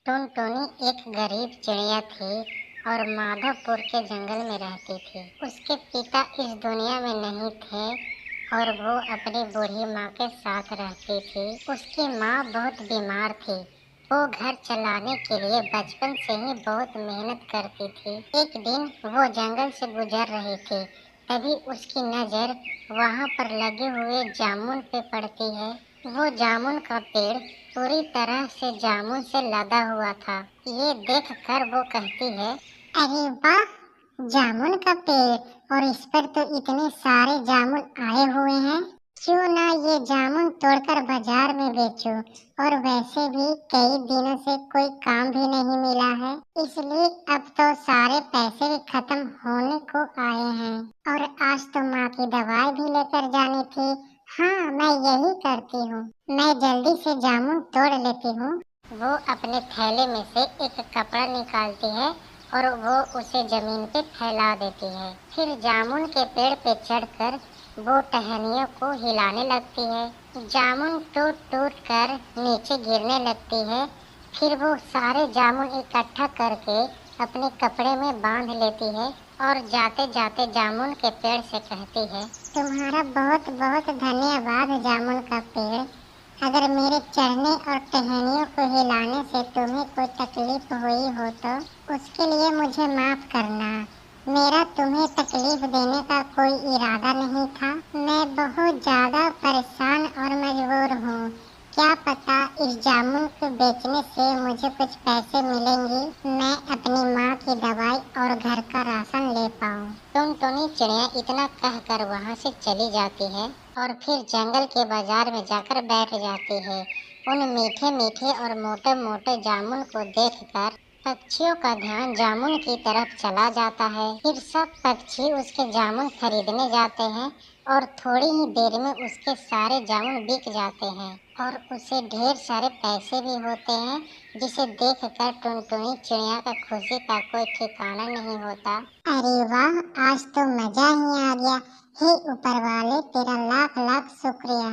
टुनटुनी एक गरीब चिड़िया थी और माधवपुर के जंगल में रहती थी। उसके पिता इस दुनिया में नहीं थे और वो अपनी बूढ़ी माँ के साथ रहती थी। उसकी माँ बहुत बीमार थी। वो घर चलाने के लिए बचपन से ही बहुत मेहनत करती थी। एक दिन वो जंगल से गुजर रही थी, तभी उसकी नज़र वहाँ पर लगे हुए जामुन पे पड़ती है। वो जामुन का पेड़ पूरी तरह से जामुन से लदा हुआ था। ये देखकर वो कहती है, अरे वाह, जामुन का पेड़ और इस पर तो इतने सारे जामुन आए हुए हैं। क्यों ना ये जामुन तोड़कर बाजार में बेचूं। और वैसे भी कई दिनों से कोई काम भी नहीं मिला है, इसलिए अब तो सारे पैसे भी खत्म होने को आए हैं। और आज तो माँ की दवाई भी लेकर जानी थी। हाँ, मैं यही करती हूँ। मैं जल्दी से जामुन तोड़ लेती हूँ। वो अपने थैले में से एक कपड़ा निकालती है और वो उसे जमीन पे फैला देती है। फिर जामुन के पेड़ पे चढ़कर वो टहनियों को हिलाने लगती है। जामुन टूट टूट कर नीचे गिरने लगती है। फिर वो सारे जामुन इकट्ठा करके अपने कपड़े में बांध लेती है और जाते जाते जामुन के पेड़ से कहती है, तुम्हारा बहुत बहुत धन्यवाद जामुन का पेड़। अगर मेरे चढ़ने और टहनियों को हिलाने से तुम्हें कोई तकलीफ हुई हो तो उसके लिए मुझे माफ करना। मेरा तुम्हें तकलीफ देने का कोई इरादा नहीं था। मैं बहुत ज्यादा परेशान और मजबूर हूँ। क्या पता इस जामुन को बेचने से मुझे कुछ पैसे मिलेंगे, मैं अपनी माँ की दवाई और घर का राशन ले पाऊँ। टुनटुनी चिड़िया इतना कहकर वहाँ से चली जाती है और फिर जंगल के बाजार में जाकर बैठ जाती है। उन मीठे मीठे और मोटे मोटे जामुन को देखकर पक्षियों का ध्यान जामुन की तरफ चला जाता है। फिर सब पक्षी उसके जामुन खरीदने जाते हैं और थोड़ी ही देर में उसके सारे जामुन बिक जाते हैं और उसे ढेर सारे पैसे भी होते हैं, जिसे देखकर टुनटुनी चिड़िया का खुशी का कोई ठिकाना नहीं होता। अरे वाह, आज तो मजा ही आ गया। हे ऊपर वाले, तेरा लाख लाख शुक्रिया।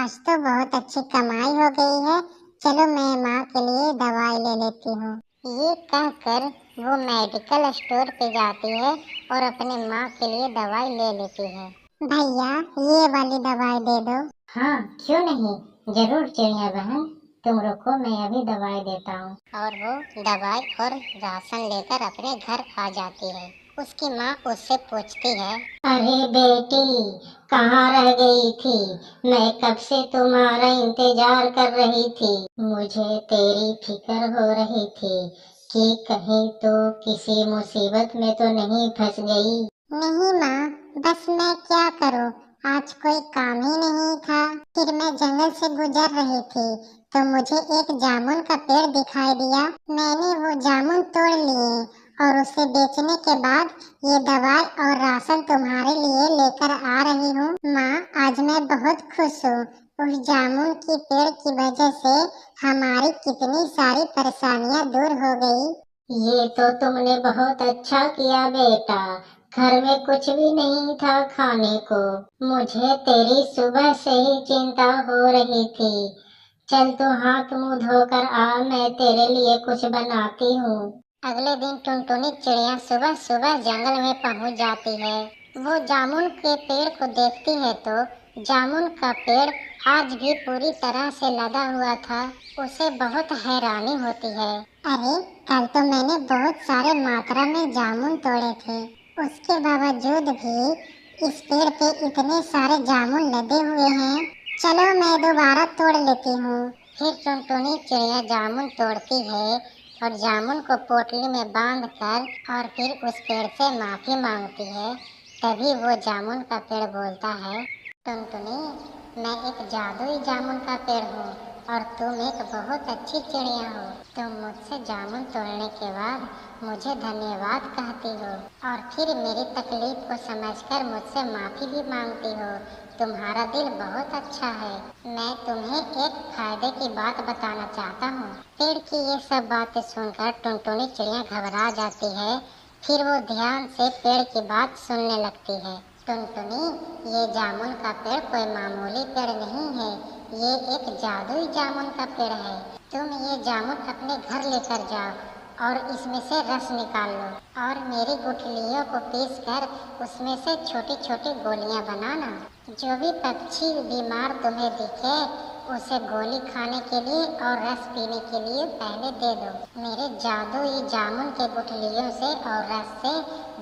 आज तो बहुत अच्छी कमाई हो गई है। चलो मैं माँ के लिए दवाई ले लेती हूँ। ये कहकर वो मेडिकल स्टोर पे जाती है और अपने माँ के लिए दवाई ले लेती है। भैया, ये वाली दवाई दे दो। हाँ, क्यों नहीं, जरूर चिड़िया बहन, तुम रुको, मैं अभी दवाई देता हूँ। और वो दवाई और राशन लेकर अपने घर आ जाती है। उसकी माँ उससे पूछती है, अरे बेटी, कहाँ रह गई थी? मैं कब से तुम्हारा इंतजार कर रही थी। मुझे तेरी फिक्र हो रही थी कि कहीं तो किसी मुसीबत में तो नहीं फंस गई। नहीं माँ, बस मैं क्या करूँ, आज कोई काम ही नहीं था। फिर मैं जंगल से गुजर रही थी तो मुझे एक जामुन का पेड़ दिखाई दिया। मैंने वो जामुन तोड़ लिए और उसे बेचने के बाद ये दवाई और राशन तुम्हारे लिए लेकर आ रही हूँ। माँ, आज मैं बहुत खुश हूँ। उस जामुन की पेड़ की वजह से हमारी कितनी सारी परेशानियाँ दूर हो गई। ये तो तुमने बहुत अच्छा किया बेटा। घर में कुछ भी नहीं था खाने को। मुझे तेरी सुबह से ही चिंता हो रही थी। चल तू हाथ मुंह धोकर आ, मैं तेरे लिए कुछ बनाती हूँ। अगले दिन टुनटुनी चिड़िया सुबह सुबह जंगल में पहुँच जाती है। वो जामुन के पेड़ को देखती है तो जामुन का पेड़ आज भी पूरी तरह से लदा हुआ था। उसे बहुत हैरानी होती है। अरे, कल तो मैंने बहुत सारे मात्रा में जामुन तोड़े थे, उसके बावजूद भी इस पेड़ पे इतने सारे जामुन लदे हुए हैं। चलो मैं दोबारा तोड़ लेती हूँ। फिर टुनटुनी चिड़िया जामुन तोड़ती है और जामुन को पोटली में बांधकर और फिर उस पेड़ से माफी मांगती है। तभी वो जामुन का पेड़ बोलता है, टुनटुनी, मैं एक जादुई जामुन का पेड़ हूँ और तुम एक बहुत अच्छी चिड़िया हो। तुम मुझसे जामुन तोड़ने के बाद मुझे धन्यवाद कहती हो और फिर मेरी तकलीफ को समझकर मुझसे माफी भी मांगती हो। तुम्हारा दिल बहुत अच्छा है। मैं तुम्हें एक फायदे की बात बताना चाहता हूँ। पेड़ की ये सब बातें सुनकर टुनटुनी चिड़िया घबरा जाती है। फिर वो ध्यान से पेड़ की बात सुनने लगती है। टुनटुनी, ये जामुन का पेड़ कोई मामूली पेड़ नहीं है, ये एक जादुई जामुन का पेड़ है। तुम ये जामुन अपने घर लेकर जाओ और इसमें से रस निकाल लो और मेरी गुठलियों को पीस कर उसमें से छोटी छोटी गोलियां बनाना। जो भी पक्षी बीमार तुम्हें दिखे उसे गोली खाने के लिए और रस पीने के लिए पहले दे दो। मेरे जादुई जामुन के गुठलियों से और रस से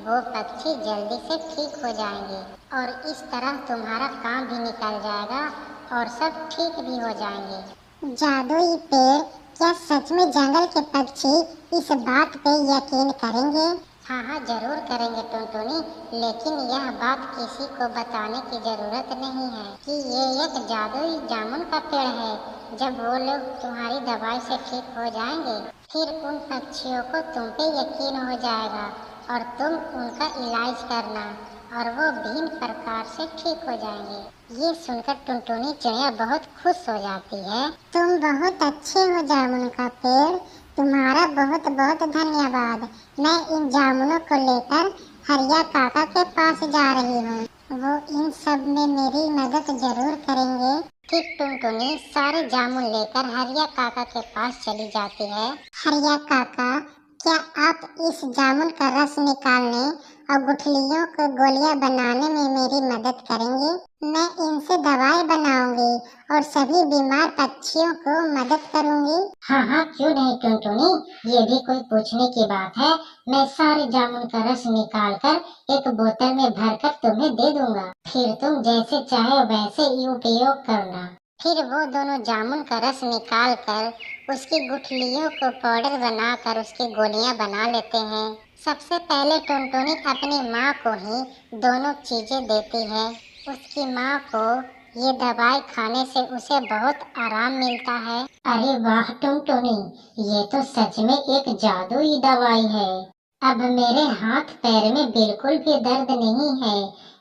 वो पक्षी जल्दी से ठीक हो जाएंगे और इस तरह तुम्हारा काम भी निकल जाएगा और सब ठीक भी हो जाएंगे। जादुई पेड़, क्या सच में जंगल के पक्षी इस बात पे यकीन करेंगे? हाँ हाँ जरूर करेंगे टुनटुनी, लेकिन यह बात किसी को बताने की जरूरत नहीं है कि ये एक जादुई जामुन का पेड़ है। जब वो लोग तुम्हारी दवाई से ठीक हो जाएंगे फिर उन पक्षियों को तुम पे यकीन हो जाएगा और तुम उनका इलाज करना और वो भिन्न प्रकार से ठीक हो जाएंगे। ये सुनकर टुनटुनी चिड़िया बहुत खुश हो जाती है। तुम बहुत अच्छे हो जामुन का पेड़, तुम्हारा बहुत बहुत धन्यवाद। मैं इन जामुनों को लेकर हरिया काका के पास जा रही हूँ, वो इन सब में मेरी मदद जरूर करेंगे। फिर टुनटुनी सारे जामुन लेकर हरिया काका के पास चली जाती है। हरिया काका, क्या आप इस जामुन का रस निकालने और गुठलियों को गोलियां बनाने में मेरी मदद करेंगे? मैं इनसे दवाई बनाऊंगी और सभी बीमार पक्षियों को मदद करूंगी। हाँ हाँ क्यों नहीं टुनटुनी, ये भी कोई पूछने की बात है। मैं सारे जामुन का रस निकाल कर एक बोतल में भरकर तुम्हें दे दूंगा, फिर तुम जैसे चाहे वैसे ही उपयोग करना। फिर वो दोनों जामुन का रस निकाल कर उसकी गुठलियों को पाउडर बनाकर उसकी गोलियां बना लेते हैं। सबसे पहले टुनटुनी अपनी माँ को ही दोनों चीजें देती है। उसकी माँ को ये दवाई खाने से उसे बहुत आराम मिलता है। अरे वाह टुनटुनी, ये तो सच में एक जादुई दवाई है। अब मेरे हाथ पैर में बिल्कुल भी दर्द नहीं है।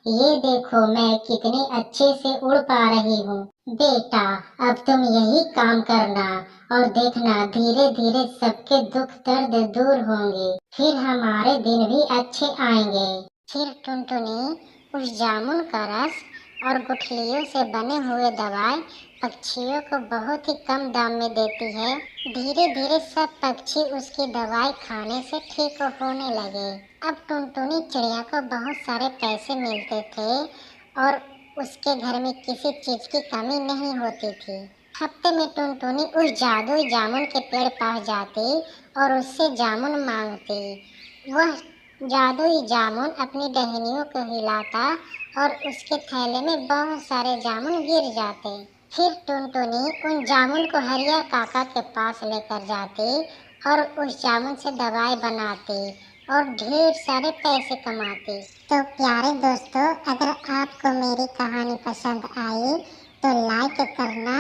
ये देखो मैं कितनी अच्छे से उड़ पा रही हूँ। बेटा अब तुम यही काम करना और देखना धीरे धीरे सबके दुख दर्द दूर होंगे, फिर हमारे दिन भी अच्छे आएंगे। फिर टुनटुनी उस जामुन का रस और गुठलियों से बने हुए दवाई पक्षियों को बहुत ही कम दाम में देती है। धीरे धीरे सब पक्षी उसकी दवाई खाने से ठीक होने लगे। अब टुनटुनी चिड़िया को बहुत सारे पैसे मिलते थे और उसके घर में किसी चीज की कमी नहीं होती थी। हफ्ते में टुनटुनी उस जादुई जामुन के पेड़ पास जाती और उससे जामुन मांगती। वह जादुई जामुन अपनी टहनियों को हिलाता और उसके थैले में बहुत सारे जामुन गिर जाते। फिर टुनटुनी उन जामुन को हरिया काका के पास लेकर जाती और उस जामुन से दवाई बनाती और ढेर सारे पैसे कमाती। तो प्यारे दोस्तों, अगर आपको मेरी कहानी पसंद आई तो लाइक करना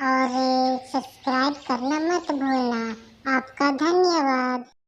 और सब्सक्राइब करना मत भूलना। आपका धन्यवाद।